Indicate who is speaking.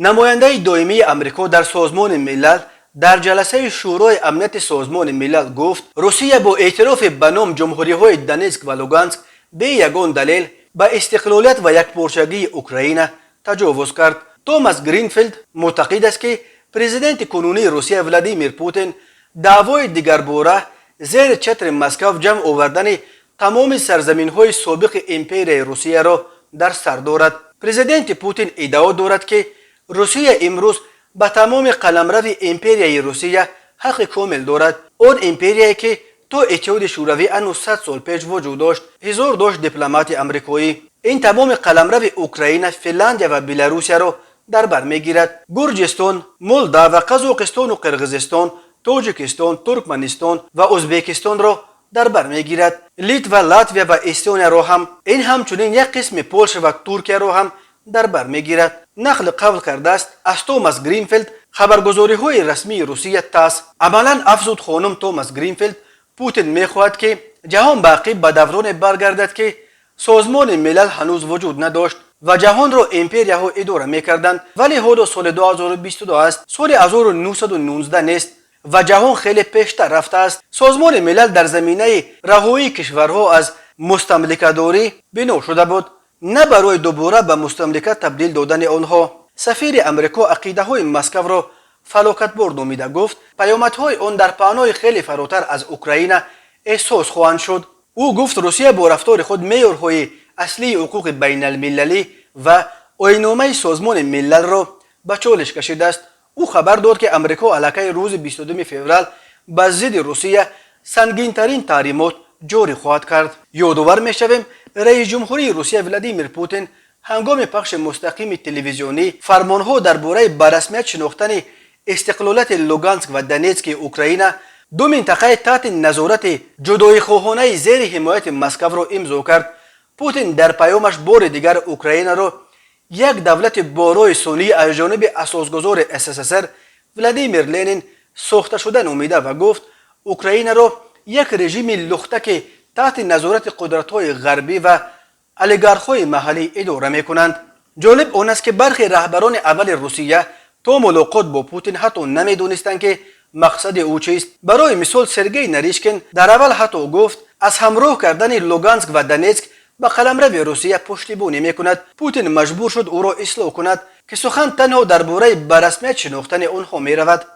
Speaker 1: نماینده دائمی امریکا در سازمان ملل در جلسه شورای امنیت سازمان ملل گفت روسیه با اعتراف به نام جمهوری‌های دونتسک و لوگانسک به یگان دلیل به استقلالیت و یکپارچگی اوکراین تجاوز کرد. توماس گرینفیلد معتقد است که پرزیدنت کنونی روسیه ولادیمیر پوتین دعوای دیگرباره زیر چتر مسکو جمع آوردن تمام سرزمین‌های سابق امپرای روسیه را در سر دارد. پرزیدنت پوتین ادعا دارد که روسیه امروز به تمام قلمرو امپریای روسیه حق کامل دارد. آن امپریایی که تا اتحاد شوروی انو 100 سال پیش وجود داشت، حضور داشت دیپلمات امریکایی. این تمام قلمرو اوکراین، فنلاندیا و بلاروسیا را در بر میگیرد. گرجستان، مولداوا و قزاقستان و قرقیزستان، تاجیکستان، ترکمنستان و ازبکستان را در بر میگیرد. لیتوا، لاتویا و استونیا را هم، این همچنین یک قسم پولش و ترکیه را هم در بر میگیرد. نقل قول کرده است از توماس گرینفیلد خبرگزاری های رسمی روسیه تاس. عملا افزود خانم توماس گرینفیلد پوتین میخواهد که جهان باقی به دوران برگردد که سازمان ملل هنوز وجود نداشت و جهان را امپریاها اداره میکردند، ولی حالا سال 2022 است، سال 1919 نیست و جهان خیلی پیشتر رفته است. سازمان ملل در زمینه رهایی کشورها از مستملکه‌داری بنا شده بود، نه برای دوباره به مستملکه تبدیل دادن آنها. سفیر امریکا عقیده های مسکو را فلاکتبار نامیده، گفت پیامدهای آن در پهنای خیلی فراتر از اوکراین احساس خواهند شد. او گفت روسیه با رفتار خود معیارهای اصلی حقوق بین المللی و آیین‌نامه سازمان ملل را به چالش کشیده است. او خبر داد که امریکا علیه روز 22 فوریه به ضد روسیه سنگین‌ترین تحریمات جاری خواهد کرد. یادآور می‌شویم رئیس جمهوری روسیه ولادیمیر پوتین هنگام پخش مستقیم تلویزیونی فرمانها درباره به رسمیت شناختن استقلالیت لوگانسک و دونتسک اوکراین، دو منطقه تحت نظارت جدایی خواهانه زیر حمایت مسکو را امضا کرد. پوتین در پیامش بار دیگر اوکراین را یک دولت بارای صنعی از جانب اساسگذار SSSR ولادیمیر لنین ساخته شده نامیده و گفت اوکراین را یک رژیم لخته که تحت نظارت قدرت‌های غربی و اولیگارخ‌های محلی اداره می‌کنند. جالب آن است که برخی رهبران اول روسیه تا ملاقات با پوتین حتی نمی‌دانستند که مقصد او چیست. برای مثال سرگئی نریشکین در اول حتی گفت از همراه کردن لوگانسک و دونتسک به قلمرو روسیه پشتیبانی می‌کند. پوتین مجبور شد او را اصلاح کند که سخن تنها درباره به رسمیت شناختن آنها می‌رود.